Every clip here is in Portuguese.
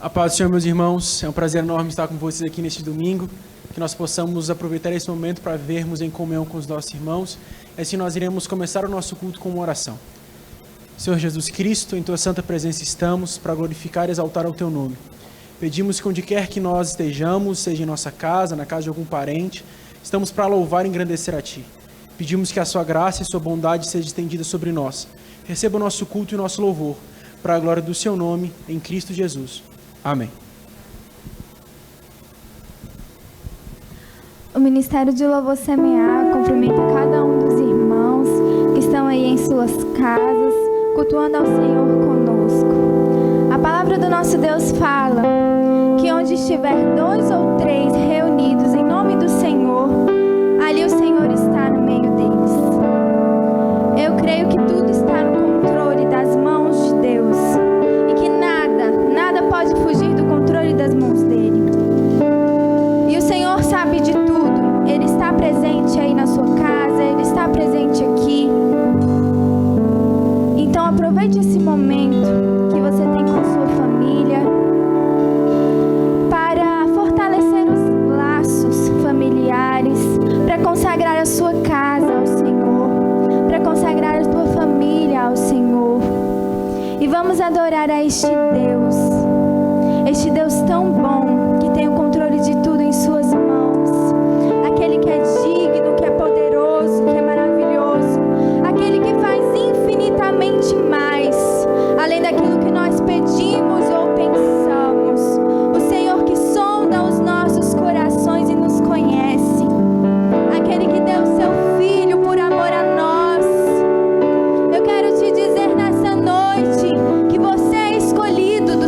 A paz do Senhor, meus irmãos, é um prazer enorme estar com vocês aqui neste domingo, que nós possamos aproveitar esse momento para vermos em comunhão com os nossos irmãos, e assim nós iremos começar o nosso culto com uma oração. Senhor Jesus Cristo, em Tua santa presença estamos para glorificar e exaltar o Teu nome. Pedimos que onde quer que nós estejamos, seja em nossa casa, na casa de algum parente, estamos para louvar e engrandecer a Ti. Pedimos que a Sua graça e Sua bondade seja estendida sobre nós. Receba o nosso culto e o nosso louvor, para a glória do Seu nome, em Cristo Jesus. Amém. O Ministério de Louvor Semear cumprimenta cada um dos irmãos que estão aí em suas casas, cultuando ao Senhor conosco. A palavra do nosso Deus fala que onde estiver 2 ou 3 reunidos em nome do Senhor, ali o Senhor está no meio deles. Eu creio que tudo está no controle das mãos de Deus e que nada pode fugir do controle das mãos dele. E o Senhor sabe de tudo. Ele está presente aí na sua casa, Ele está presente aqui. Então aproveite esse momento que você tem com sua família para fortalecer os laços familiares, para consagrar a sua casa ao Senhor, para consagrar a tua família ao Senhor. E vamos adorar a este Deus tão bom, que tem o controle de tudo em suas mãos, aquele que é digno, que é poderoso, que é maravilhoso, aquele que faz infinitamente mais, além daquilo que nós pedimos ou pensamos, o Senhor que sonda os nossos corações e nos conhece, aquele que deu seu Filho por amor a nós. Eu quero te dizer nessa noite que você é escolhido do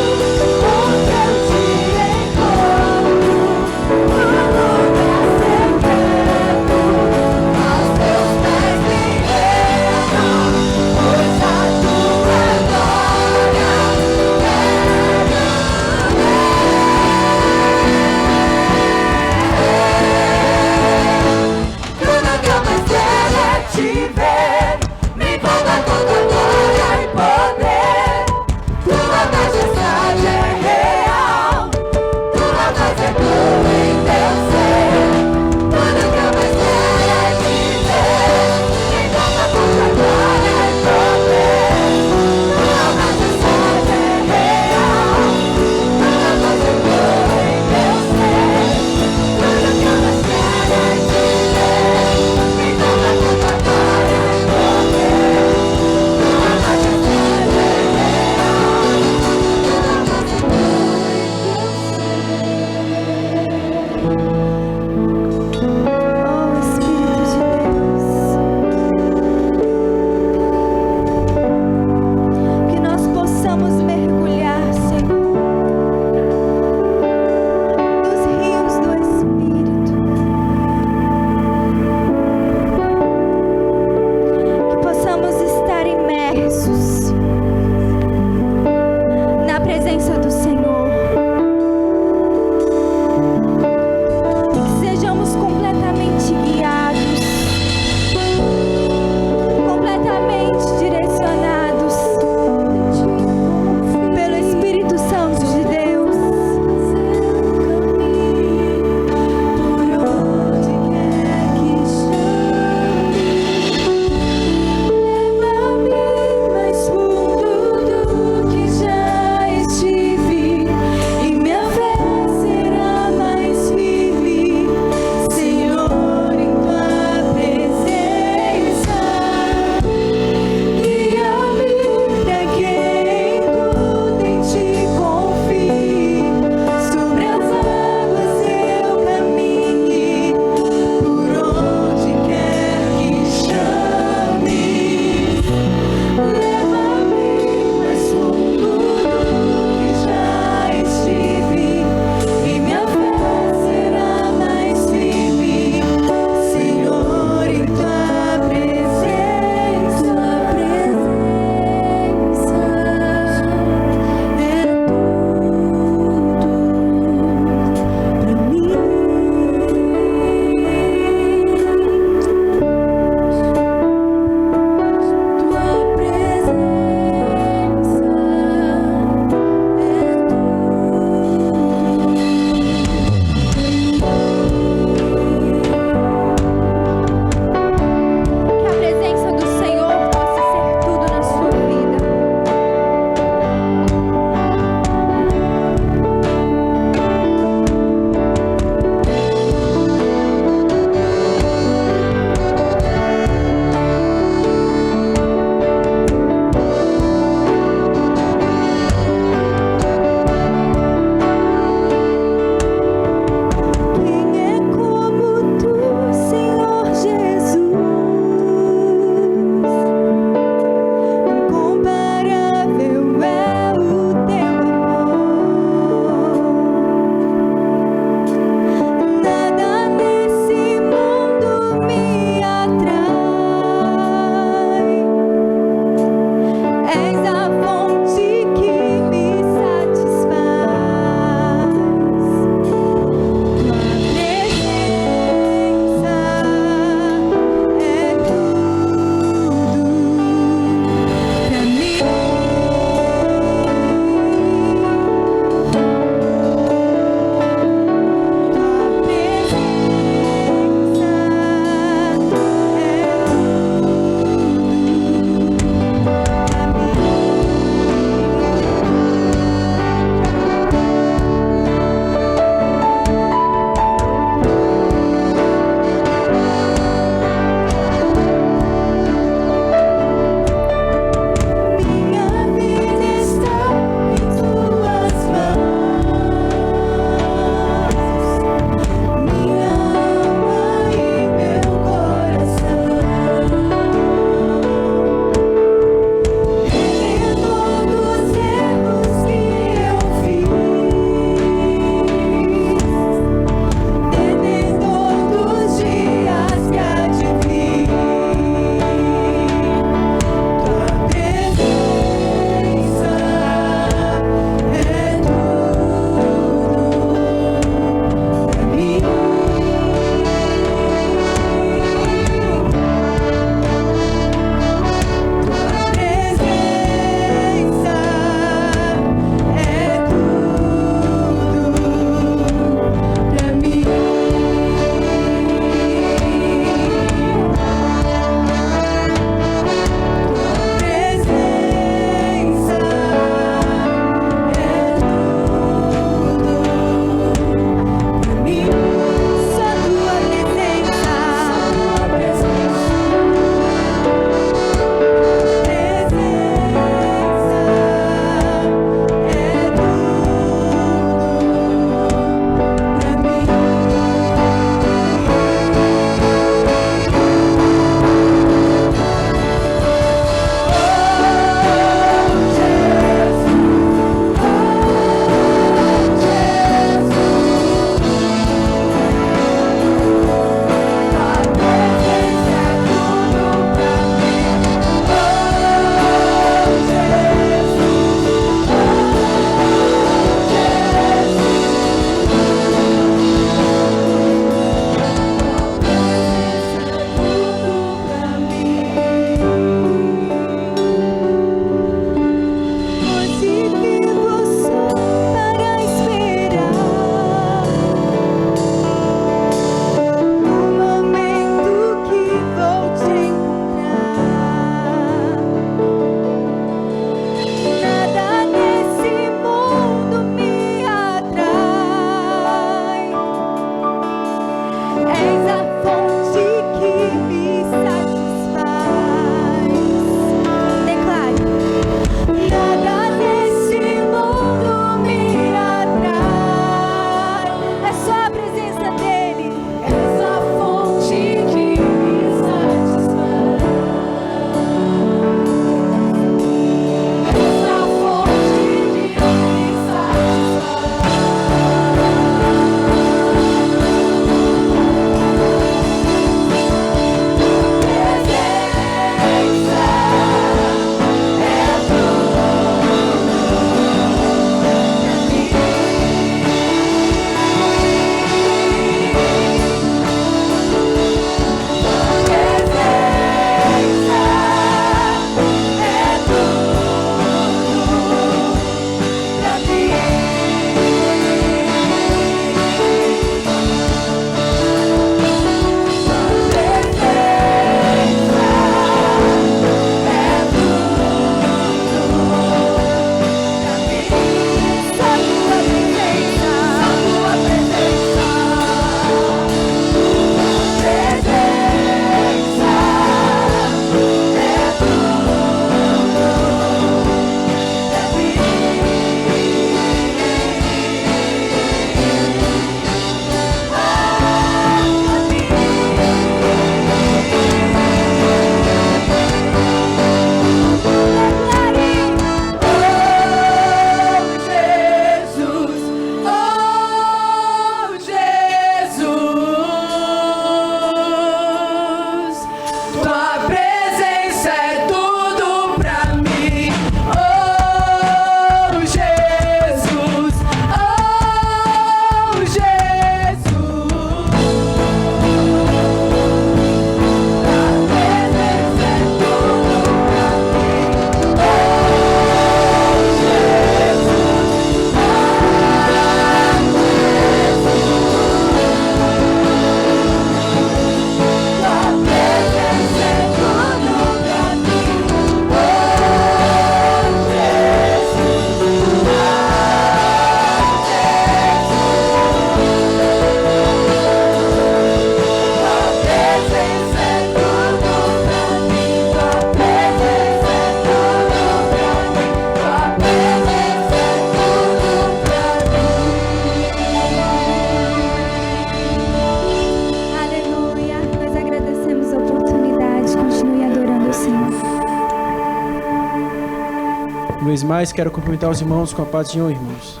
Uma vez mais, quero cumprimentar os irmãos com a paz do Senhor, irmãos.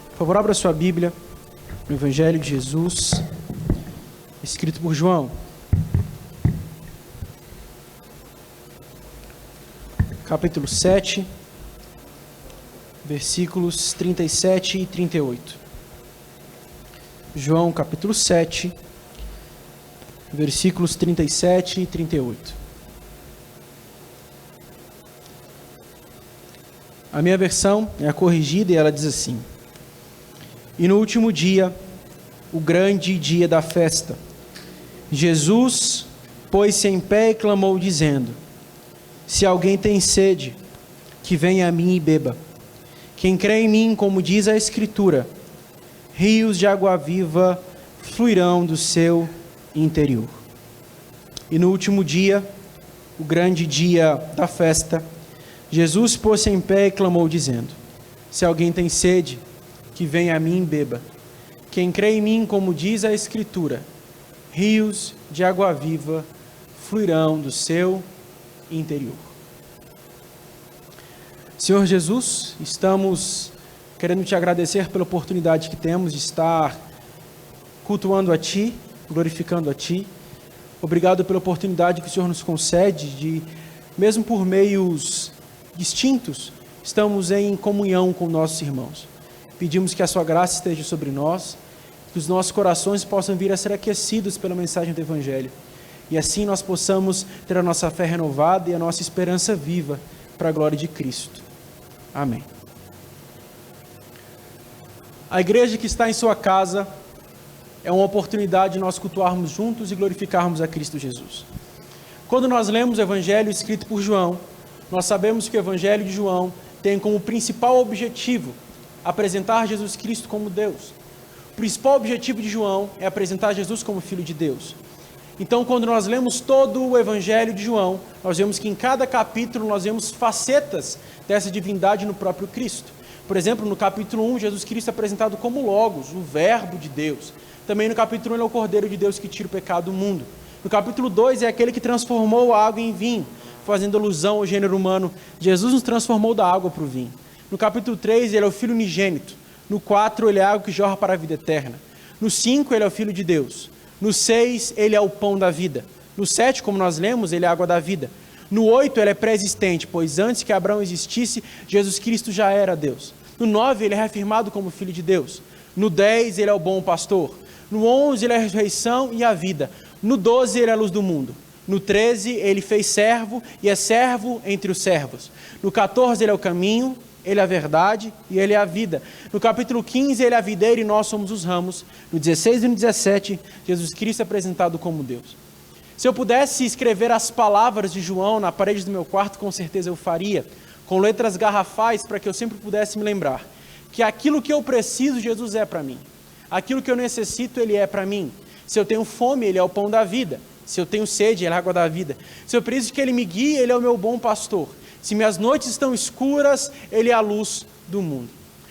Por favor, abra sua Bíblia no Evangelho de Jesus, escrito por João. Capítulo 7, versículos 37 e 38. João, capítulo 7, versículos 37 e 38. A minha versão é a corrigida e ela diz assim: E no último dia, o grande dia da festa, Jesus pôs-se em pé e clamou, dizendo: Se alguém tem sede, que venha a mim e beba. Quem crê em mim, como diz a Escritura, rios de água viva fluirão do seu interior. E no último dia, o grande dia da festa, Jesus pôs-se em pé e clamou, dizendo: Se alguém tem sede, que venha a mim e beba. Quem crê em mim, como diz a Escritura, rios de água viva fluirão do seu interior. Senhor Jesus, estamos querendo te agradecer pela oportunidade que temos de estar cultuando a Ti, glorificando a Ti. Obrigado pela oportunidade que o Senhor nos concede de, mesmo por meios distintos, estamos em comunhão com nossos irmãos. Pedimos que a sua graça esteja sobre nós, que os nossos corações possam vir a ser aquecidos pela mensagem do Evangelho, e assim nós possamos ter a nossa fé renovada e a nossa esperança viva para a glória de Cristo. Amém. A igreja que está em sua casa é uma oportunidade de nós cultuarmos juntos e glorificarmos a Cristo Jesus. Quando nós lemos o Evangelho escrito por João, nós sabemos que o Evangelho de João tem como principal objetivo apresentar Jesus Cristo como Deus. O principal objetivo de João é apresentar Jesus como Filho de Deus. Então, quando nós lemos todo o Evangelho de João, nós vemos que em cada capítulo nós vemos facetas dessa divindade no próprio Cristo. Por exemplo, no capítulo 1, Jesus Cristo é apresentado como Logos, o Verbo de Deus. Também no capítulo 1, ele é o Cordeiro de Deus que tira o pecado do mundo. No capítulo 2, é aquele que transformou a água em vinho, fazendo alusão ao gênero humano. Jesus nos transformou da água para o vinho. No capítulo 3, ele é o Filho unigênito. No 4, ele é a água que jorra para a vida eterna. No 5, ele é o Filho de Deus. No 6, ele é o pão da vida. No 7, como nós lemos, ele é a água da vida. No 8, ele é pré-existente, pois antes que Abraão existisse, Jesus Cristo já era Deus. No 9, ele é reafirmado como Filho de Deus. No 10, ele é o bom pastor. No 11, ele é a ressurreição e a vida. No 12, ele é a luz do mundo. No 13, ele fez servo e é servo entre os servos. No 14, ele é o caminho, ele é a verdade e ele é a vida. No capítulo 15, ele é a videira e nós somos os ramos. No 16 e no 17, Jesus Cristo é apresentado como Deus. Se eu pudesse escrever as palavras de João na parede do meu quarto, com certeza eu faria, com letras garrafais, para que eu sempre pudesse me lembrar que aquilo que eu preciso, Jesus é para mim. Aquilo que eu necessito, Ele é para mim. Se eu tenho fome, Ele é o pão da vida. Se eu tenho sede, Ele é a água da vida. Se eu preciso que Ele me guie, Ele é o meu bom pastor. Se minhas noites estão escuras, Ele é a luz do mundo.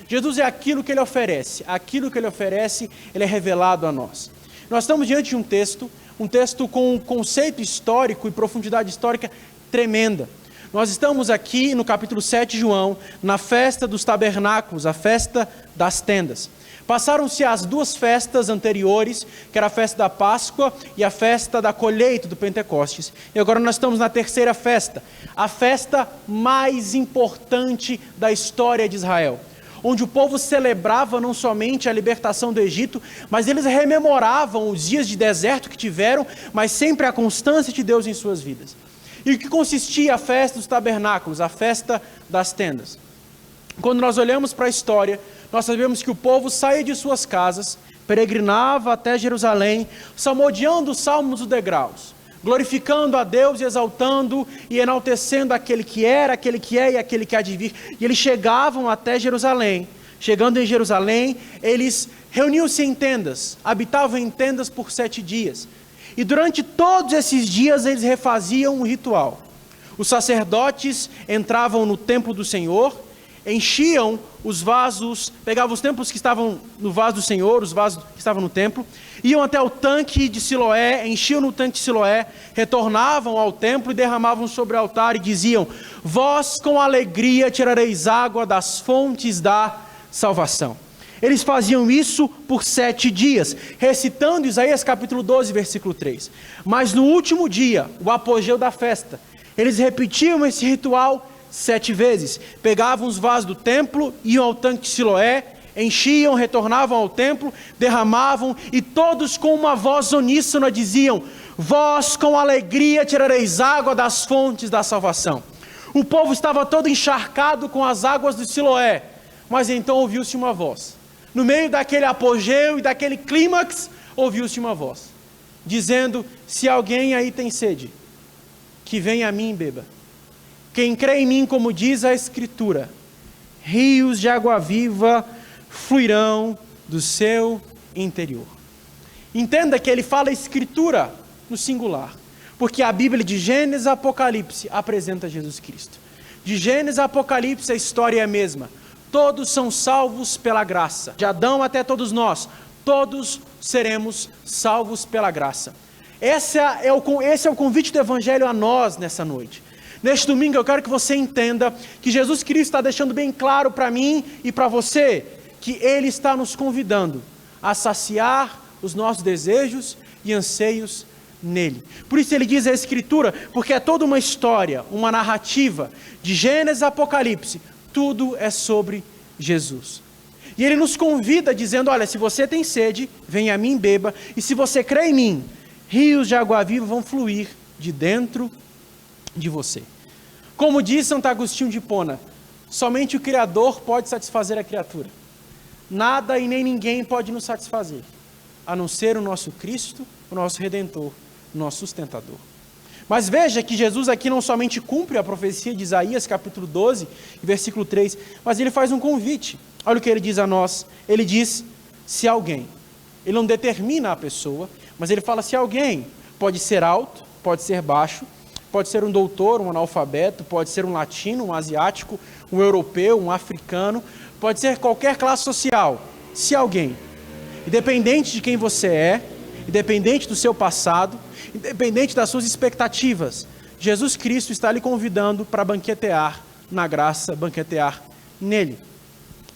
Jesus é aquilo que Ele oferece. Aquilo que Ele oferece, Ele é revelado a nós. Nós estamos diante de um texto com um conceito histórico e profundidade histórica tremenda. Nós estamos aqui no capítulo 7 de João, na festa dos tabernáculos, a festa das tendas. Passaram-se as duas festas anteriores, que era a festa da Páscoa e a festa da colheita do Pentecostes. E agora nós estamos na terceira festa, a festa mais importante da história de Israel, onde o povo celebrava não somente a libertação do Egito, mas eles rememoravam os dias de deserto que tiveram, mas sempre a constância de Deus em suas vidas. E o que consistia a festa dos tabernáculos, a festa das tendas? Quando nós olhamos para a história, nós sabemos que o povo saía de suas casas, peregrinava até Jerusalém, salmodiando os salmos dos degraus, glorificando a Deus e exaltando e enaltecendo aquele que era, aquele que é e aquele que há de vir. E eles chegavam até Jerusalém. Chegando em Jerusalém, eles reuniam-se em tendas, habitavam em tendas por 7 dias. E durante todos esses dias eles refaziam um ritual. Os sacerdotes entravam no templo do Senhor, enchiam os vasos, pegavam os templos que estavam no vaso do Senhor, os vasos que estavam no templo, iam até o tanque de Siloé, enchiam no tanque de Siloé, retornavam ao templo e derramavam sobre o altar e diziam: vós com alegria tirareis água das fontes da salvação. Eles faziam isso por 7 dias, recitando Isaías capítulo 12, versículo 3. Mas no último dia, o apogeu da festa, eles repetiam esse ritual 7 vezes. Pegavam os vasos do templo, iam ao tanque de Siloé, enchiam, retornavam ao templo, derramavam, e todos com uma voz uníssona diziam: vós com alegria tirareis água das fontes da salvação. O povo estava todo encharcado com as águas de Siloé, mas então ouviu-se uma voz. No meio daquele apogeu e daquele clímax, ouviu-se uma voz, dizendo: se alguém aí tem sede, que venha a mim e beba. Quem crê em mim, como diz a Escritura, rios de água viva fluirão do seu interior. Entenda que ele fala Escritura no singular, porque a Bíblia de Gênesis a Apocalipse apresenta Jesus Cristo. De Gênesis a Apocalipse a história é a mesma. Todos são salvos pela graça. De Adão até todos nós, todos seremos salvos pela graça. Esse é o convite do Evangelho a nós nessa noite. Neste domingo eu quero que você entenda que Jesus Cristo está deixando bem claro para mim e para você que Ele está nos convidando a saciar os nossos desejos e anseios nele. Por isso ele diz a Escritura, porque é toda uma história, uma narrativa, de Gênesis a Apocalipse, tudo é sobre Jesus. E ele nos convida dizendo: olha, se você tem sede, venha a mim e beba, e se você crê em mim, rios de água viva vão fluir de dentro de você. Como diz Santo Agostinho de Hipona, somente o Criador pode satisfazer a criatura. Nada e nem ninguém pode nos satisfazer, a não ser o nosso Cristo, o nosso Redentor, o nosso sustentador. Mas veja que Jesus aqui não somente cumpre a profecia de Isaías capítulo 12, versículo 3, mas ele faz um convite. Olha o que ele diz a nós. Ele diz: se alguém. Ele não determina a pessoa, mas ele fala: se alguém. Pode ser alto, pode ser baixo, pode ser um doutor, um analfabeto, pode ser um latino, um asiático, um europeu, um africano, pode ser qualquer classe social. Se alguém, independente de quem você é, independente do seu passado, independente das suas expectativas, Jesus Cristo está lhe convidando para banquetear na graça, banquetear nele.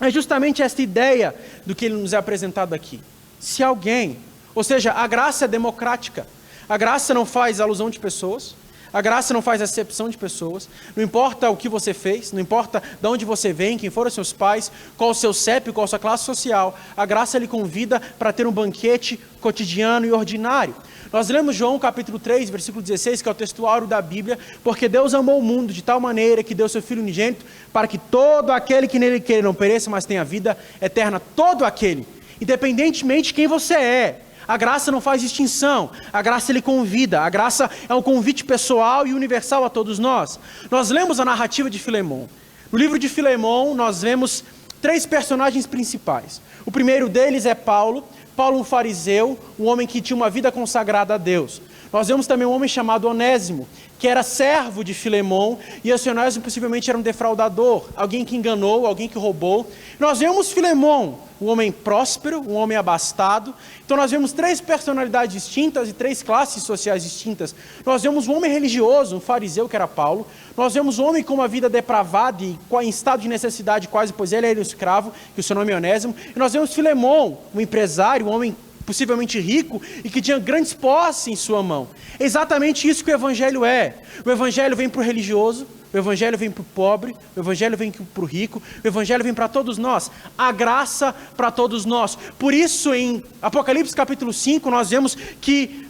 É justamente esta ideia do que ele nos é apresentado aqui. Se alguém, ou seja, a graça é democrática. A graça não faz alusão de pessoas, a graça não faz acepção de pessoas, não importa o que você fez, não importa de onde você vem, quem foram seus pais, qual o seu CEP, qual a sua classe social, a graça lhe convida para ter um banquete cotidiano e ordinário. Nós lemos João capítulo 3, versículo 16, que é o textuário da Bíblia, porque Deus amou o mundo de tal maneira que deu seu Filho unigênito, para que todo aquele que nele queira não pereça, mas tenha vida eterna. Todo aquele, independentemente de quem você é. A graça não faz distinção, a graça lhe convida, a graça é um convite pessoal e universal a todos nós. Nós lemos a narrativa de Filemon. No livro de Filemon nós vemos 3 personagens principais. O primeiro deles é Paulo, um fariseu, um homem que tinha uma vida consagrada a Deus. Nós vemos também um homem chamado Onésimo, que era servo de Filemon, e esse Onésimo possivelmente era um defraudador, alguém que enganou, alguém que roubou. Nós vemos Filemon, um homem próspero, um homem abastado. Então nós vemos 3 personalidades distintas e 3 classes sociais distintas. Nós vemos um homem religioso, um fariseu que era Paulo. Nós vemos um homem com uma vida depravada e em estado de necessidade quase, pois ele era um escravo, que o seu nome é Onésimo. E nós vemos Filemon, um empresário, um homem possivelmente rico e que tinha grandes posses em sua mão. É exatamente isso que o Evangelho é. O Evangelho vem para o religioso, o Evangelho vem para o pobre, o Evangelho vem para o rico, o Evangelho vem para todos nós, a graça para todos nós. Por isso em Apocalipse capítulo 5 nós vemos que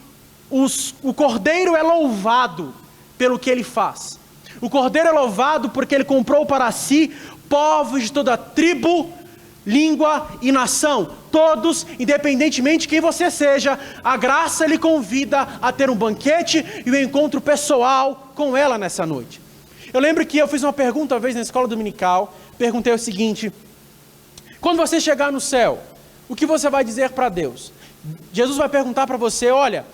o Cordeiro é louvado pelo que ele faz. O Cordeiro é louvado porque ele comprou para si povos de toda tribo, língua e nação, todos, independentemente de quem você seja, a graça lhe convida a ter um banquete e um encontro pessoal com ela nessa noite. Eu lembro que eu fiz uma pergunta uma vez na escola dominical, perguntei o seguinte: quando você chegar no céu, o que você vai dizer para Deus? Jesus vai perguntar para você: olha,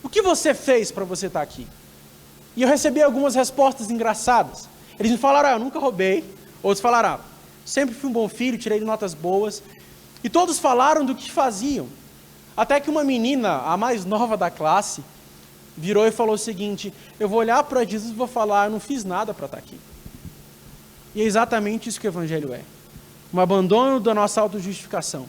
o que você fez para você estar aqui? E eu recebi algumas respostas engraçadas. Eles me falaram: eu nunca roubei, Outros falaram, sempre fui um bom filho, tirei notas boas. E todos falaram do que faziam. Até que uma menina, a mais nova da classe, virou e falou o seguinte, eu vou olhar para Jesus e vou falar, eu não fiz nada para estar aqui. E é exatamente isso que o Evangelho é. Um abandono da nossa autojustificação,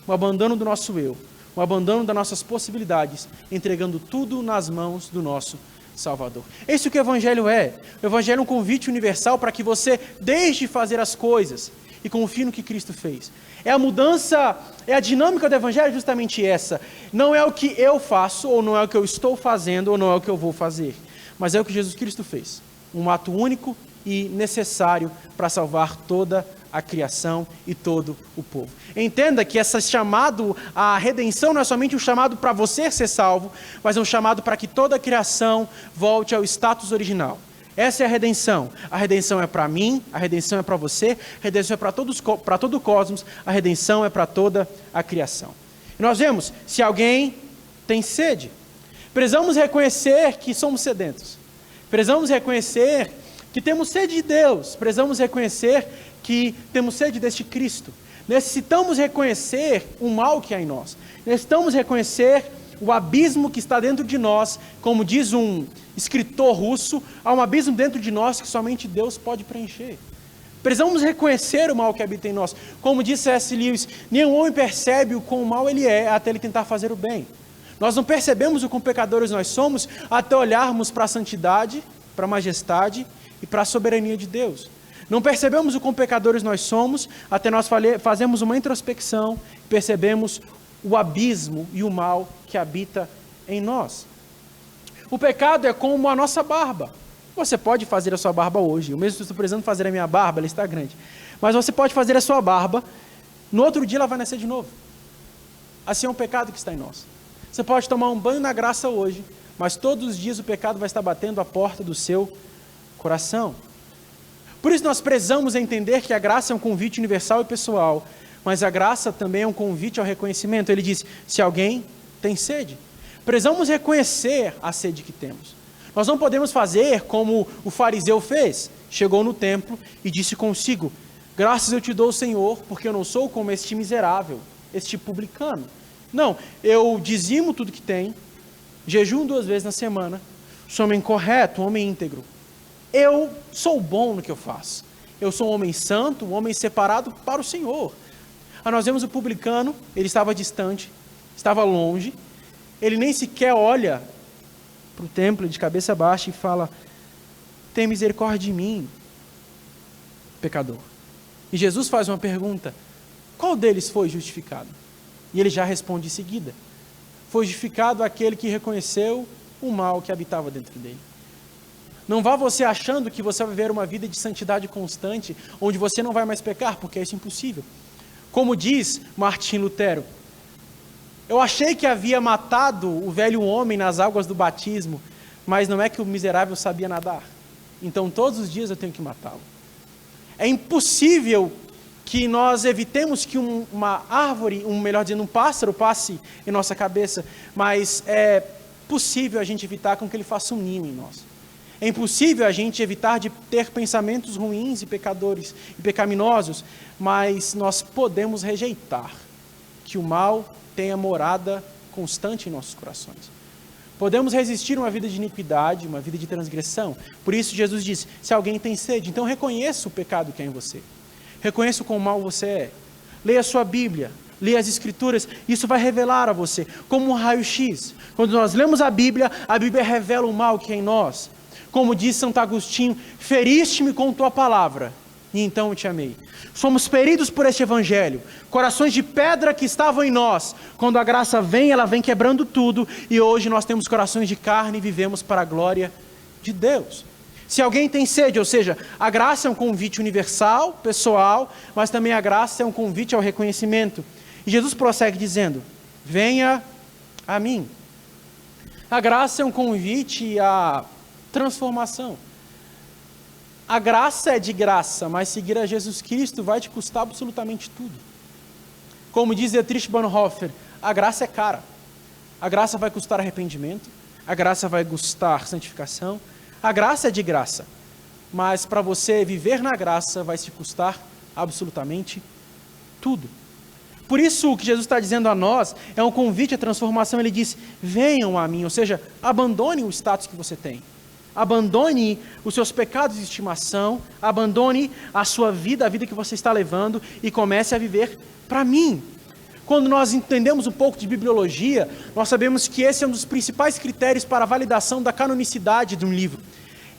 um abandono do nosso eu, um abandono das nossas possibilidades, entregando tudo nas mãos do nosso Salvador. Esse é o que o Evangelho é. O Evangelho é um convite universal para que você deixe de fazer as coisas e confie no que Cristo fez. É a mudança, é a dinâmica do Evangelho justamente essa. Não é o que eu faço, ou não é o que eu estou fazendo, ou não é o que eu vou fazer. Mas é o que Jesus Cristo fez. Um ato único e necessário para salvar toda a criação e todo o povo. Entenda que esse chamado à redenção não é somente um chamado para você ser salvo, mas é um chamado para que toda a criação volte ao status original. Essa é a redenção. A redenção é para mim, a redenção é para você, a redenção é para todo o cosmos, a redenção é para toda a criação. E nós vemos, se alguém tem sede, precisamos reconhecer que somos sedentos. Precisamos reconhecer que temos sede de Deus. Precisamos reconhecer que temos sede deste Cristo. Necessitamos reconhecer o mal que há em nós. Necessitamos reconhecer o abismo que está dentro de nós, como diz um escritor russo, há um abismo dentro de nós que somente Deus pode preencher. Precisamos reconhecer o mal que habita em nós. Como disse C.S. Lewis, nenhum homem percebe o quão mal ele é até ele tentar fazer o bem. Nós não percebemos o quão pecadores nós somos até olharmos para a santidade, para a majestade e para a soberania de Deus. Não percebemos o quão pecadores nós somos até nós fazemos uma introspecção e percebemos o abismo e o mal que habita em nós. O pecado é como a nossa barba. Você pode fazer a sua barba hoje. Eu mesmo estou precisando fazer a minha barba, ela está grande. Mas você pode fazer a sua barba, no outro dia ela vai nascer de novo. Assim é um pecado que está em nós. Você pode tomar um banho na graça hoje, mas todos os dias o pecado vai estar batendo a porta do seu coração. Por isso nós precisamos entender que a graça é um convite universal e pessoal, mas a graça também é um convite ao reconhecimento. Ele diz, se alguém tem sede, precisamos reconhecer a sede que temos. Nós não podemos fazer como o fariseu fez. Chegou no templo e disse consigo, graças eu te dou, Senhor, porque eu não sou como este miserável, este publicano. Não, eu dizimo tudo que tem, jejum 2 vezes na semana, sou um homem correto, um homem íntegro. Eu sou bom no que eu faço. Eu sou um homem santo, um homem separado para o Senhor. Nós vemos o publicano, ele estava distante, estava longe, ele nem sequer olha para o templo de cabeça baixa e fala, tem misericórdia de mim, pecador. E Jesus faz uma pergunta, qual deles foi justificado? E ele já responde em seguida, foi justificado aquele que reconheceu o mal que habitava dentro dele. Não vá você achando que você vai viver uma vida de santidade constante, onde você não vai mais pecar, porque isso é impossível. Como diz Martim Lutero, eu achei que havia matado o velho homem nas águas do batismo, mas não é que o miserável sabia nadar. Então todos os dias eu tenho que matá-lo. É impossível que nós evitemos que uma árvore, melhor dizendo, um pássaro passe em nossa cabeça, mas é possível a gente evitar com que ele faça um ninho em nós. É impossível a gente evitar de ter pensamentos ruins e pecadores e pecaminosos, mas nós podemos rejeitar que o mal tenha morada constante em nossos corações. Podemos resistir a uma vida de iniquidade, uma vida de transgressão. Por isso Jesus diz, se alguém tem sede, então reconheça o pecado que há em você. Reconheça o quão mal você é. Leia a sua Bíblia, leia as Escrituras, isso vai revelar a você, como um raio-x. Quando nós lemos a Bíblia revela o mal que há em nós. Como diz Santo Agostinho, feriste-me com tua palavra, e então eu te amei. Somos feridos por este Evangelho, corações de pedra que estavam em nós. Quando a graça vem, ela vem quebrando tudo, e hoje nós temos corações de carne e vivemos para a glória de Deus. Se alguém tem sede, ou seja, a graça é um convite universal, pessoal, mas também a graça é um convite ao reconhecimento. E Jesus prossegue dizendo, venha a mim. A graça é um convite à transformação. A graça é de graça, mas seguir a Jesus Cristo vai te custar absolutamente tudo. Como diz Dietrich Bonhoeffer, a graça é cara. A graça vai custar arrependimento, a graça vai custar santificação, a graça é de graça, mas para você viver na graça vai te custar absolutamente tudo. Por isso o que Jesus está dizendo a nós é um convite à transformação. Ele diz, venham a mim, ou seja, abandone o status que você tem. Abandone os seus pecados de estimação, abandone a sua vida, a vida que você está levando e comece a viver para mim. Quando nós entendemos um pouco de bibliologia, nós sabemos que esse é um dos principais critérios para a validação da canonicidade de um livro.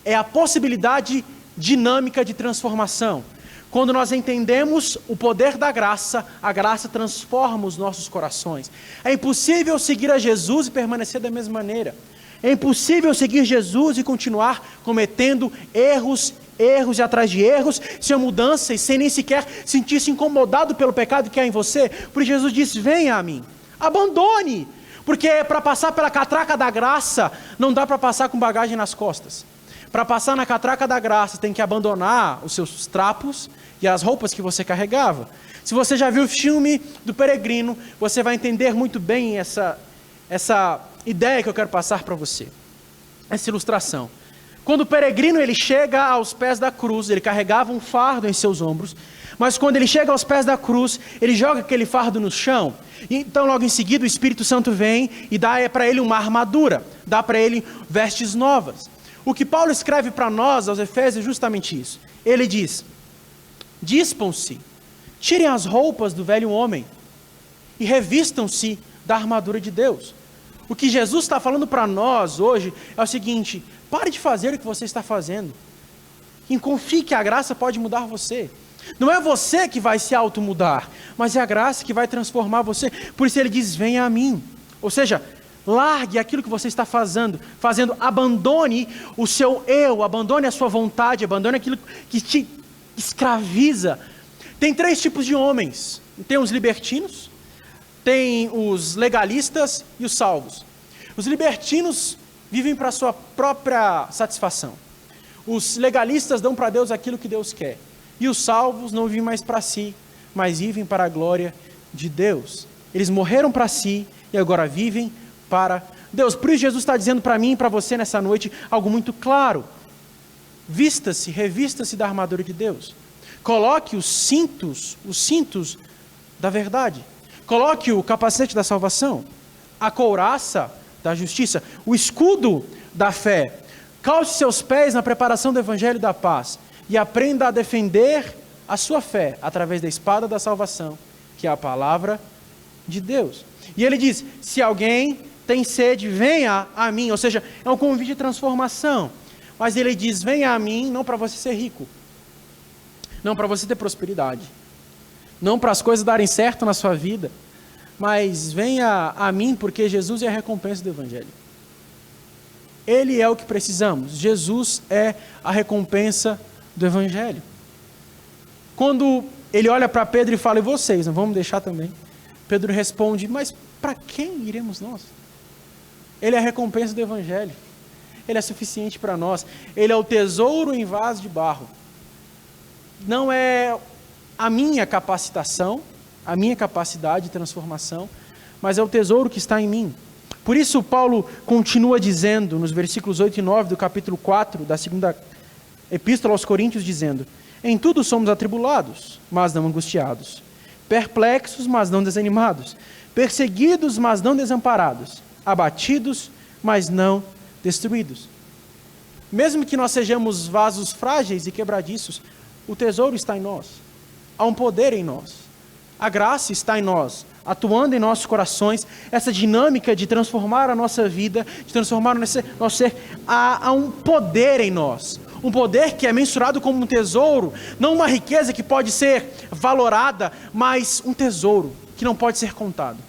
É a possibilidade dinâmica de transformação. Quando nós entendemos o poder da graça, a graça transforma os nossos corações. É impossível seguir a Jesus e permanecer da mesma maneira. É impossível seguir Jesus e continuar cometendo erros e atrás de erros, sem mudança e sem nem sequer sentir-se incomodado pelo pecado que há em você. Por isso Jesus disse, venha a mim, abandone, porque para passar pela catraca da graça, não dá para passar com bagagem nas costas. Para passar na catraca da graça, tem que abandonar os seus trapos e as roupas que você carregava. Se você já viu o filme do Peregrino, você vai entender muito bem essa ideia que eu quero passar para você, essa ilustração. Quando o peregrino ele chega aos pés da cruz, ele carregava um fardo em seus ombros, mas quando ele chega aos pés da cruz, ele joga aquele fardo no chão, e então logo em seguida o Espírito Santo vem e dá para ele uma armadura, dá para ele vestes novas. O que Paulo escreve para nós, aos Efésios, é justamente isso. Ele diz, dispam-se, tirem as roupas do velho homem e revistam-se da armadura de Deus. O que Jesus está falando para nós hoje é o seguinte, pare de fazer o que você está fazendo. E confie que a graça pode mudar você. Não é você que vai se automudar, mas é a graça que vai transformar você. Por isso ele diz, venha a mim. Ou seja, largue aquilo que você está fazendo, abandone o seu eu, abandone a sua vontade, abandone aquilo que te escraviza. Tem 3 tipos de homens. Tem os libertinos, tem os legalistas e os salvos. Os libertinos vivem para a sua própria satisfação. Os legalistas dão para Deus aquilo que Deus quer. E os salvos não vivem mais para si, mas vivem para a glória de Deus. Eles morreram para si e agora vivem para Deus. Por isso Jesus está dizendo para mim e para você nessa noite algo muito claro. Vista-se, revista-se da armadura de Deus. Coloque os cintos da verdade. Coloque o capacete da salvação, a couraça da justiça, o escudo da fé. Calce seus pés na preparação do evangelho da paz e aprenda a defender a sua fé através da espada da salvação, que é a palavra de Deus. E ele diz, se alguém tem sede, venha a mim. Ou seja, é um convite de transformação. Mas ele diz, venha a mim, não para você ser rico, não para você ter prosperidade, não para as coisas darem certo na sua vida, mas venha a mim porque Jesus é a recompensa do evangelho. Ele é o que precisamos. Jesus é a recompensa do evangelho. Quando ele olha para Pedro e fala, e vocês, não vamos deixar também? Pedro responde, mas para quem iremos nós? Ele é a recompensa do evangelho. Ele é suficiente para nós. Ele é o tesouro em vaso de barro. Não é a minha capacitação, a minha capacidade de transformação, mas é o tesouro que está em mim. Por isso Paulo continua dizendo, nos versículos 8 e 9 do capítulo 4, da segunda epístola aos Coríntios, dizendo, em tudo somos atribulados, mas não angustiados, perplexos, mas não desanimados, perseguidos, mas não desamparados, abatidos, mas não destruídos. Mesmo que nós sejamos vasos frágeis e quebradiços, o tesouro está em nós. Há um poder em nós. A graça está em nós, atuando em nossos corações. Essa dinâmica de transformar a nossa vida, de transformar o nosso ser, há um poder em nós. Um poder que é mensurado como um tesouro, não uma riqueza que pode ser valorada, mas um tesouro que não pode ser contado.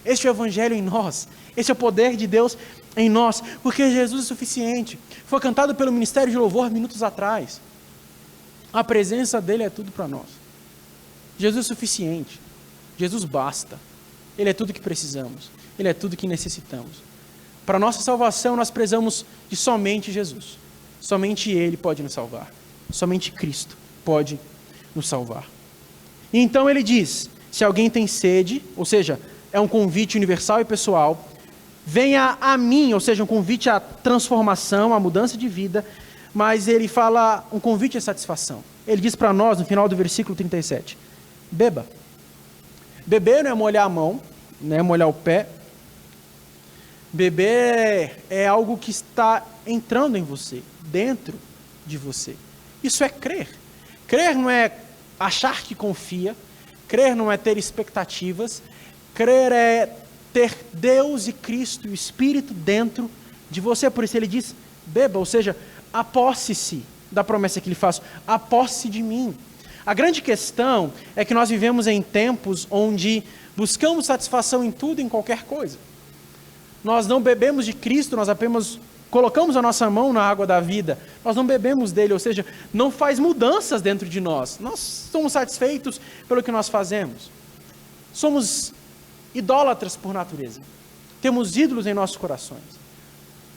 Este é o evangelho em nós. Este é o poder de Deus em nós, porque Jesus é suficiente. Foi cantado pelo Ministério de Louvor minutos atrás. A presença dele é tudo para nós. Jesus é suficiente. Jesus basta. Ele é tudo que precisamos. Ele é tudo que necessitamos. Para nossa salvação, nós precisamos de somente Jesus. Somente Ele pode nos salvar. Somente Cristo pode nos salvar. E então ele diz, se alguém tem sede, ou seja, é um convite universal e pessoal, venha a mim, ou seja, um convite à transformação, à mudança de vida, mas ele fala um convite à satisfação. Ele diz para nós, no final do versículo 37, beba. Beber não é molhar a mão, não é molhar o pé. Beber é algo que está entrando em você, dentro de você. Isso é crer. Crer não é achar que confia, crer não é ter expectativas, crer é ter Deus e Cristo e o Espírito dentro de você. Por isso ele diz, beba, ou seja, aposse-se da promessa que ele faz, aposse de mim. A grande questão é que nós vivemos em tempos onde buscamos satisfação em tudo e em qualquer coisa. Nós não bebemos de Cristo, nós apenas colocamos a nossa mão na água da vida, nós não bebemos dele, ou seja, não faz mudanças dentro de nós. Nós somos satisfeitos pelo que nós fazemos. Somos idólatras por natureza. Temos ídolos em nossos corações.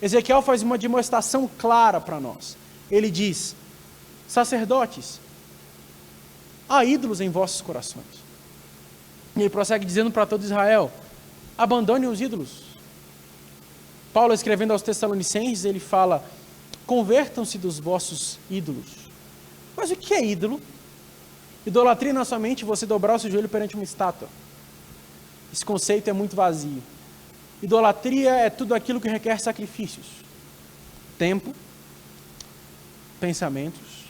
Ezequiel faz uma demonstração clara para nós. Ele diz, sacerdotes, há ídolos em vossos corações. E ele prossegue dizendo para todo Israel, abandonem os ídolos. Paulo, escrevendo aos Tessalonicenses, ele fala, convertam-se dos vossos ídolos. Mas o que é ídolo? Idolatria não é somente você dobrar o seu joelho perante uma estátua. Esse conceito é muito vazio. Idolatria é tudo aquilo que requer sacrifícios. Tempo, pensamentos.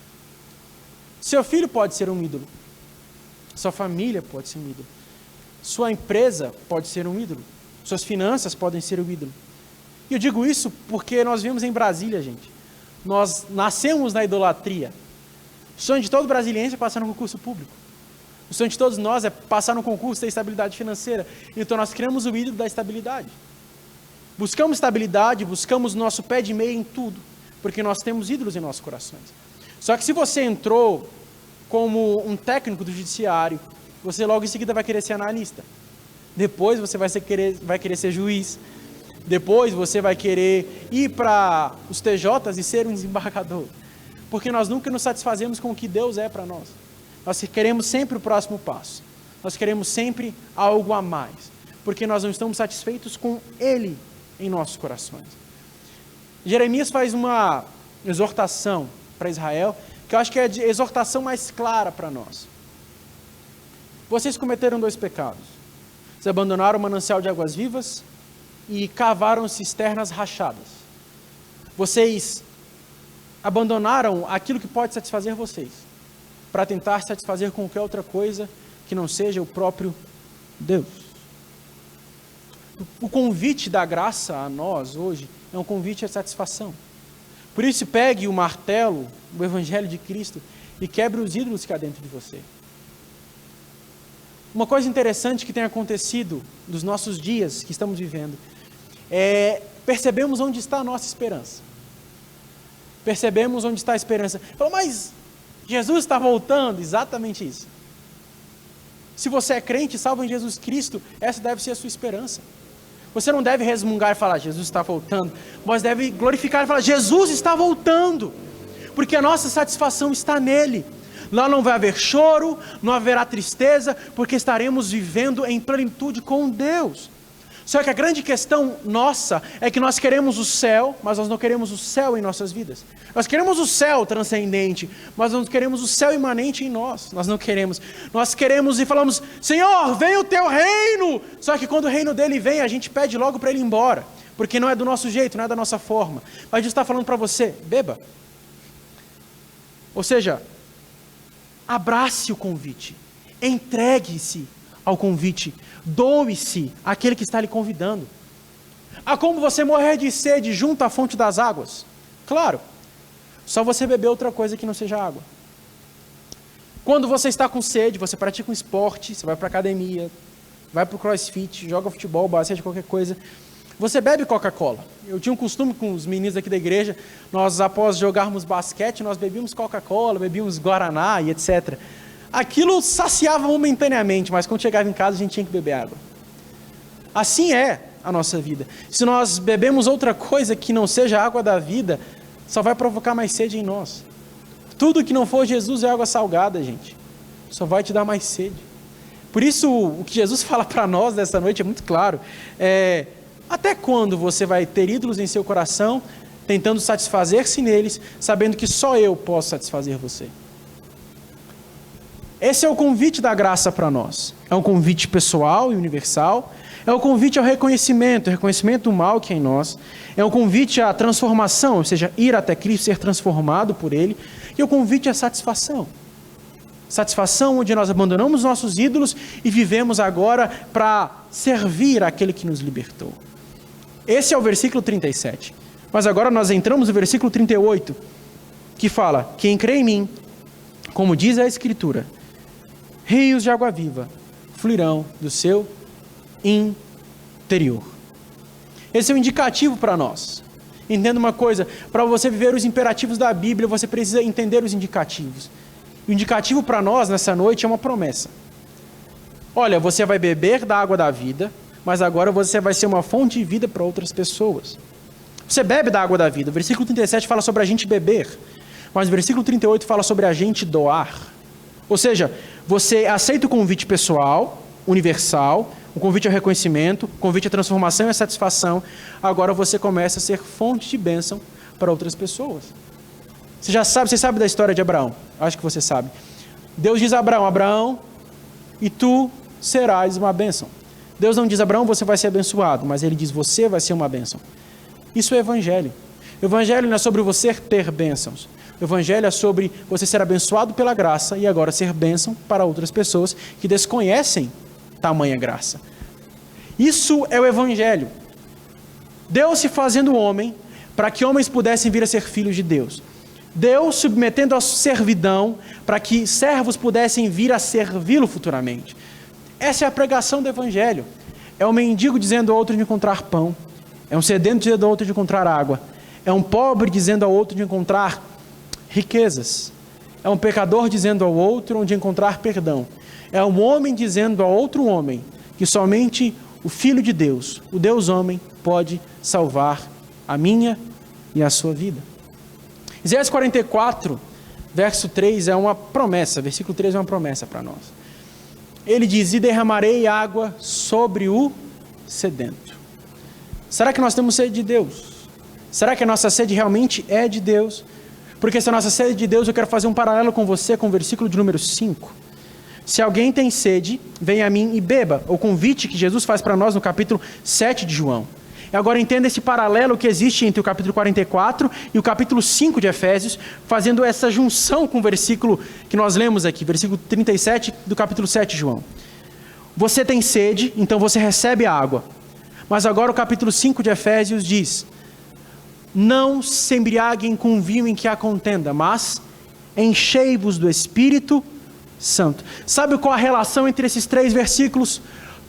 Seu filho pode ser um ídolo. Sua família pode ser um ídolo. Sua empresa pode ser um ídolo. Suas finanças podem ser um ídolo. E eu digo isso porque nós vivemos em Brasília, gente. Nós nascemos na idolatria. O sonho de todo brasiliense é passar no concurso público. O sonho de todos nós é passar no concurso, ter estabilidade financeira. Então nós criamos o ídolo da estabilidade. Buscamos estabilidade, buscamos nosso pé de meia em tudo, porque nós temos ídolos em nossos corações. Só que se você entrou como um técnico do judiciário, você logo em seguida vai querer ser analista. Depois você vai querer ser juiz. Depois você vai querer ir para os TJs e ser um desembargador. Porque nós nunca nos satisfazemos com o que Deus é para nós. Nós queremos sempre o próximo passo. Nós queremos sempre algo a mais. Porque nós não estamos satisfeitos com Ele em nossos corações. Jeremias faz uma exortação para Israel, que eu acho que é a exortação mais clara para nós. Vocês cometeram 2 pecados. Vocês abandonaram o manancial de águas vivas e cavaram cisternas rachadas. Vocês abandonaram aquilo que pode satisfazer vocês, para tentar satisfazer com qualquer outra coisa que não seja o próprio Deus. O convite da graça a nós hoje é um convite à satisfação. Por isso pegue o martelo, o Evangelho de Cristo, e quebre os ídolos que há dentro de você. Uma coisa interessante que tem acontecido nos nossos dias que estamos vivendo, percebemos onde está a nossa esperança. Percebemos onde está a esperança. Falou, mas Jesus está voltando, exatamente isso. Se você é crente, salvo em Jesus Cristo, essa deve ser a sua esperança. Você não deve resmungar e falar, Jesus está voltando, mas deve glorificar e falar, Jesus está voltando, porque a nossa satisfação está nele. Lá não vai haver choro, não haverá tristeza, porque estaremos vivendo em plenitude com Deus. Só que a grande questão nossa é que nós queremos o céu, mas nós não queremos o céu em nossas vidas. Nós queremos o céu transcendente, mas não queremos o céu imanente em nós. Nós não queremos. Nós queremos e falamos, Senhor, vem o teu reino. Só que quando o reino dele vem, a gente pede logo para ele ir embora, porque não é do nosso jeito, não é da nossa forma. Mas Jesus está falando para você, beba. Ou seja, abrace o convite, entregue-se ao convite, doe-se àquele que está lhe convidando. Há como você morrer de sede junto à fonte das águas? Claro, só você beber outra coisa que não seja água. Quando você está com sede, você pratica um esporte, você vai para a academia, vai para o crossfit, joga futebol, basquete, qualquer coisa, você bebe Coca-Cola. Eu tinha um costume com os meninos aqui da igreja, nós após jogarmos basquete, nós bebíamos Coca-Cola, bebíamos Guaraná e etc. Aquilo saciava momentaneamente, mas quando chegava em casa a gente tinha que beber água. Assim é a nossa vida. Se nós bebemos outra coisa que não seja a água da vida, só vai provocar mais sede em nós. Tudo que não for Jesus é água salgada, gente. Só vai te dar mais sede. Por isso, o que Jesus fala para nós nessa noite é muito claro. Até quando você vai ter ídolos em seu coração tentando satisfazer-se neles, sabendo que só eu posso satisfazer você. Esse é o convite da graça para nós. É um convite pessoal e universal. É um convite ao reconhecimento do mal que é em nós. É um convite à transformação, ou seja, ir até Cristo, ser transformado por Ele. E o convite à satisfação. Satisfação onde nós abandonamos nossos ídolos e vivemos agora para servir aquele que nos libertou. Esse é o versículo 37. Mas agora nós entramos no versículo 38, que fala: quem crê em mim, como diz a Escritura, rios de água viva fluirão do seu interior. Esse é um indicativo para nós. Entenda uma coisa, para você viver os imperativos da Bíblia, você precisa entender os indicativos. O indicativo para nós nessa noite é uma promessa. Olha, você vai beber da água da vida, mas agora você vai ser uma fonte de vida para outras pessoas. Você bebe da água da vida. O versículo 37 fala sobre a gente beber, mas o versículo 38 fala sobre a gente doar. Ou seja, você aceita o convite pessoal, universal, o convite ao reconhecimento, o convite à transformação e à satisfação. Agora você começa a ser fonte de bênção para outras pessoas. Você sabe da história de Abraão? Acho que você sabe. Deus diz a Abraão: Abraão, e tu serás uma bênção. Deus não diz: Abraão, você vai ser abençoado, mas Ele diz: você vai ser uma bênção. Isso é Evangelho. O Evangelho não é sobre você ter bênçãos. O Evangelho é sobre você ser abençoado pela graça e agora ser bênção para outras pessoas que desconhecem tamanha graça. Isso é o Evangelho. Deus se fazendo homem para que homens pudessem vir a ser filhos de Deus. Deus submetendo a servidão para que servos pudessem vir a servi-lo futuramente. Essa é a pregação do Evangelho. É um mendigo dizendo ao outro de encontrar pão. É um sedento dizendo ao outro de encontrar água. É um pobre dizendo ao outro de encontrar riquezas. É um pecador dizendo ao outro onde encontrar perdão. É um homem dizendo a outro homem que somente o Filho de Deus, o Deus homem, pode salvar a minha e a sua vida. Isaías 44, verso 3 é uma promessa, versículo 3 é uma promessa para nós. Ele diz: e derramarei água sobre o sedento. Será que nós temos sede de Deus? Será que a nossa sede realmente é de Deus? Porque se a nossa sede é de Deus, eu quero fazer um paralelo com você com o versículo de número 5. Se alguém tem sede, venha a mim e beba. O convite que Jesus faz para nós no capítulo 7 de João. E agora entenda esse paralelo que existe entre o capítulo 44 e o capítulo 5 de Efésios, fazendo essa junção com o versículo que nós lemos aqui, versículo 37 do capítulo 7 de João. Você tem sede, então você recebe a água. Mas agora o capítulo 5 de Efésios diz: não se embriaguem com vinho em que há contenda, mas enchei-vos do Espírito Santo. Sabe qual a relação entre esses três versículos?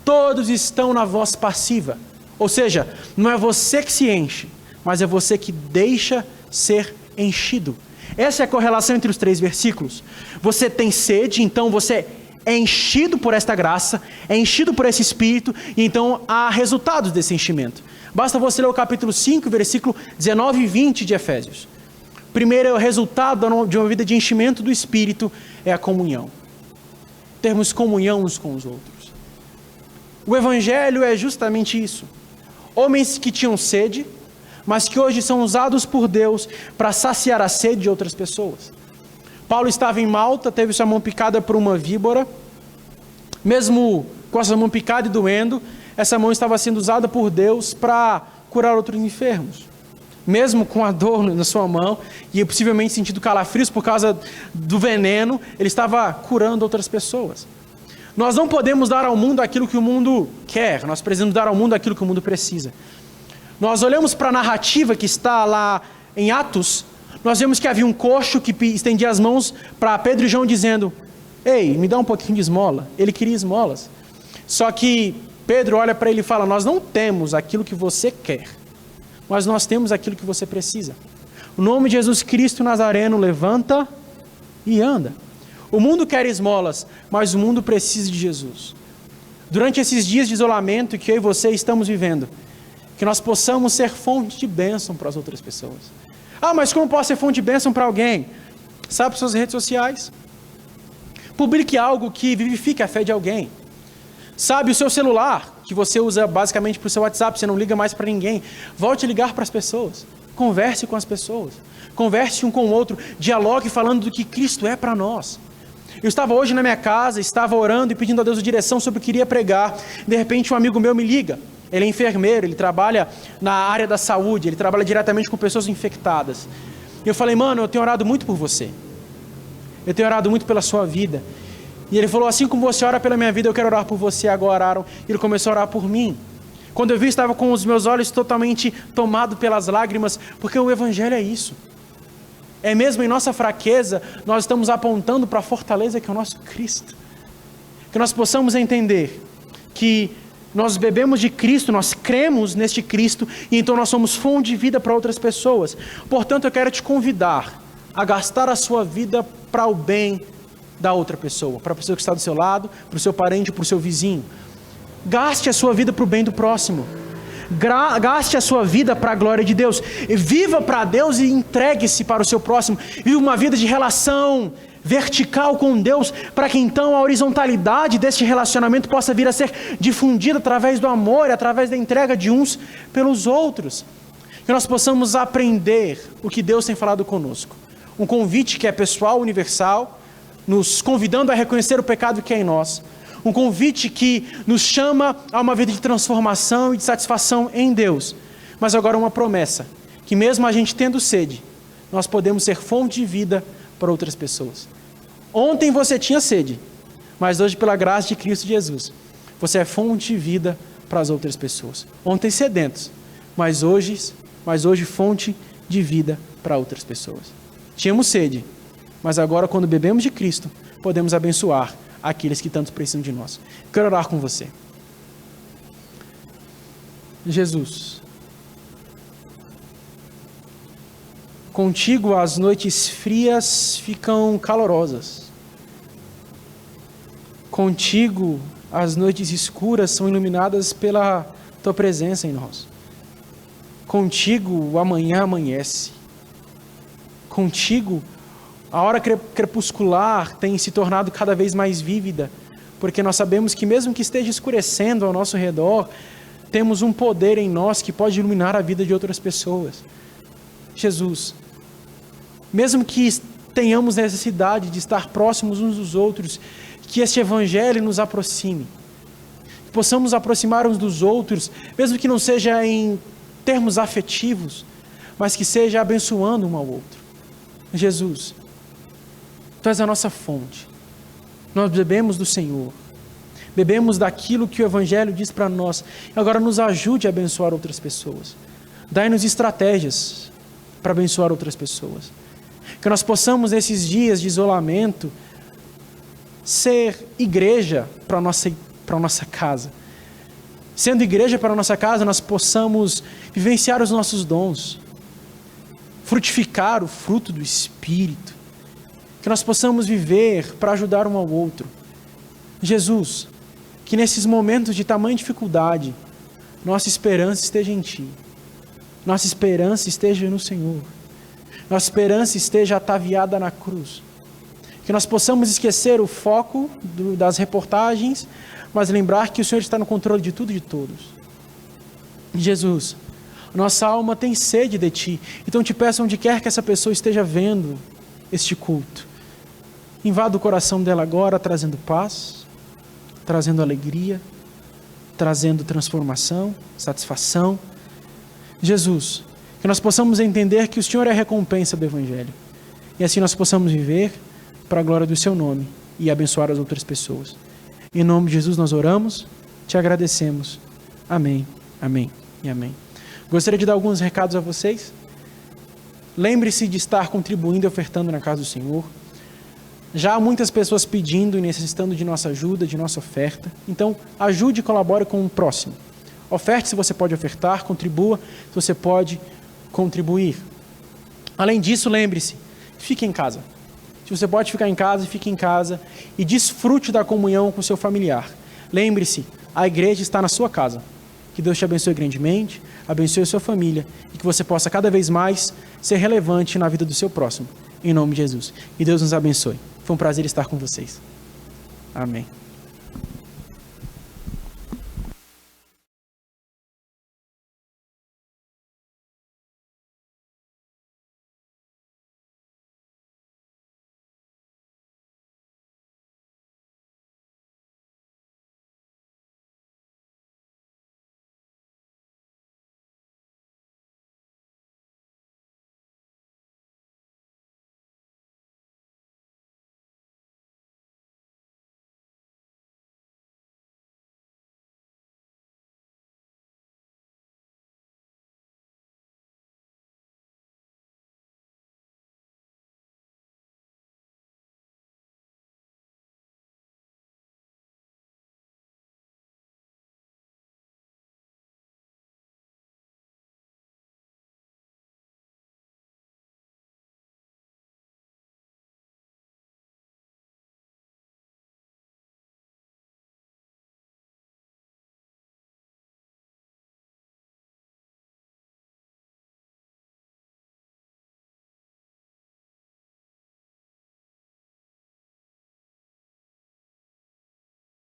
Todos estão na voz passiva. Ou seja, não é você que se enche, mas é você que deixa ser enchido. Essa é a correlação entre os três versículos. Você tem sede, então você é enchido por esta graça, é enchido por esse Espírito, e então há resultados desse enchimento. Basta você ler o capítulo 5, versículo 19 e 20 de Efésios. Primeiro, o resultado de uma vida de enchimento do Espírito é a comunhão. Termos comunhão uns com os outros. O Evangelho é justamente isso. Homens que tinham sede, mas que hoje são usados por Deus para saciar a sede de outras pessoas. Paulo estava em Malta, teve sua mão picada por uma víbora. Mesmo com essa mão picada e doendo, essa mão estava sendo usada por Deus para curar outros enfermos. Mesmo com a dor na sua mão e possivelmente sentindo calafrios por causa do veneno, ele estava curando outras pessoas. Nós não podemos dar ao mundo aquilo que o mundo quer, nós precisamos dar ao mundo aquilo que o mundo precisa. Nós olhamos para a narrativa que está lá em Atos, nós vemos que havia um coxo que estendia as mãos para Pedro e João dizendo: ei, me dá um pouquinho de esmola. Ele queria esmolas. Só que Pedro olha para ele e fala: nós não temos aquilo que você quer, mas nós temos aquilo que você precisa. O nome de Jesus Cristo Nazareno levanta e anda. O mundo quer esmolas, mas o mundo precisa de Jesus. Durante esses dias de isolamento que eu e você estamos vivendo, que nós possamos ser fonte de bênção para as outras pessoas. Ah, mas como posso ser fonte de bênção para alguém? Sabe, para suas redes sociais. Publique algo que vivifique a fé de alguém. Sabe, o seu celular, que você usa basicamente para o seu WhatsApp, você não liga mais para ninguém. Volte a ligar para as pessoas. Converse com as pessoas. Converse um com o outro. Dialogue falando do que Cristo é para nós. Eu estava hoje na minha casa, estava orando e pedindo a Deus a direção sobre o que iria pregar. De repente um amigo meu me liga. Ele é enfermeiro, ele trabalha na área da saúde, ele trabalha diretamente com pessoas infectadas. E eu falei, mano, eu tenho orado muito por você. Eu tenho orado muito pela sua vida. E ele falou, assim como você ora pela minha vida, eu quero orar por você agora. E ele começou a orar por mim. Quando eu vi, estava com os meus olhos totalmente tomados pelas lágrimas, porque o Evangelho é isso. É mesmo em nossa fraqueza, nós estamos apontando para a fortaleza que é o nosso Cristo. Que nós possamos entender que nós bebemos de Cristo, nós cremos neste Cristo, e então nós somos fonte de vida para outras pessoas. Portanto, eu quero te convidar a gastar a sua vida para o bem da outra pessoa, para a pessoa que está do seu lado, para o seu parente, para o seu vizinho. Gaste a sua vida para o bem do próximo. Gaste a sua vida para a glória de Deus. Viva para Deus e entregue-se para o seu próximo. Viva uma vida de relação vertical com Deus, para que então a horizontalidade deste relacionamento possa vir a ser difundida através do amor, através da entrega de uns pelos outros. Que nós possamos aprender o que Deus tem falado conosco. Um convite que é pessoal, universal, nos convidando a reconhecer o pecado que é em nós. Um convite que nos chama a uma vida de transformação e de satisfação em Deus. Mas agora uma promessa, que mesmo a gente tendo sede, nós podemos ser fonte de vida para outras pessoas. Ontem você tinha sede, mas hoje pela graça de Cristo Jesus, você é fonte de vida para as outras pessoas. Ontem sedentos, mas hoje fonte de vida para outras pessoas. Tínhamos sede, mas agora quando bebemos de Cristo, podemos abençoar aqueles que tanto precisam de nós. Quero orar com você. Jesus, contigo as noites frias ficam calorosas. Contigo as noites escuras são iluminadas pela tua presença em nós. Contigo o amanhã amanhece. Contigo a hora crepuscular tem se tornado cada vez mais vívida, porque nós sabemos que mesmo que esteja escurecendo ao nosso redor, temos um poder em nós que pode iluminar a vida de outras pessoas. Jesus, mesmo que tenhamos necessidade de estar próximos uns dos outros, que este Evangelho nos aproxime, que possamos aproximar uns dos outros, mesmo que não seja em termos afetivos, mas que seja abençoando um ao outro. Jesus, Tu és a nossa fonte. Nós bebemos do Senhor. Bebemos daquilo que o Evangelho diz para nós. Agora nos ajude a abençoar outras pessoas. Dai-nos estratégias para abençoar outras pessoas. Que nós possamos, nesses dias de isolamento, ser igreja para a nossa casa. Sendo igreja para a nossa casa, nós possamos vivenciar os nossos dons. Frutificar o fruto do Espírito. Que nós possamos viver para ajudar um ao outro. Jesus, que nesses momentos de tamanha dificuldade, nossa esperança esteja em Ti. Nossa esperança esteja no Senhor. Nossa esperança esteja ataviada na cruz. Que nós possamos esquecer o foco das reportagens, mas lembrar que o Senhor está no controle de tudo e de todos. Jesus, nossa alma tem sede de Ti. Então te peço onde quer que essa pessoa esteja vendo este culto. Invada o coração dela agora, trazendo paz, trazendo alegria, trazendo transformação, satisfação. Jesus, que nós possamos entender que o Senhor é a recompensa do Evangelho. E assim nós possamos viver para a glória do Seu nome e abençoar as outras pessoas. Em nome de Jesus nós oramos, te agradecemos. Amém, amém e amém. Gostaria de dar alguns recados a vocês. Lembre-se de estar contribuindo e ofertando na casa do Senhor. Já há muitas pessoas pedindo e necessitando de nossa ajuda, de nossa oferta. Então, ajude e colabore com o próximo. Oferte se você pode ofertar, contribua se você pode contribuir. Além disso, lembre-se, fique em casa. Se você pode ficar em casa, fique em casa e desfrute da comunhão com o seu familiar. Lembre-se, a igreja está na sua casa. Que Deus te abençoe grandemente, abençoe a sua família e que você possa cada vez mais ser relevante na vida do seu próximo. Em nome de Jesus. E Deus nos abençoe. Foi um prazer estar com vocês. Amém.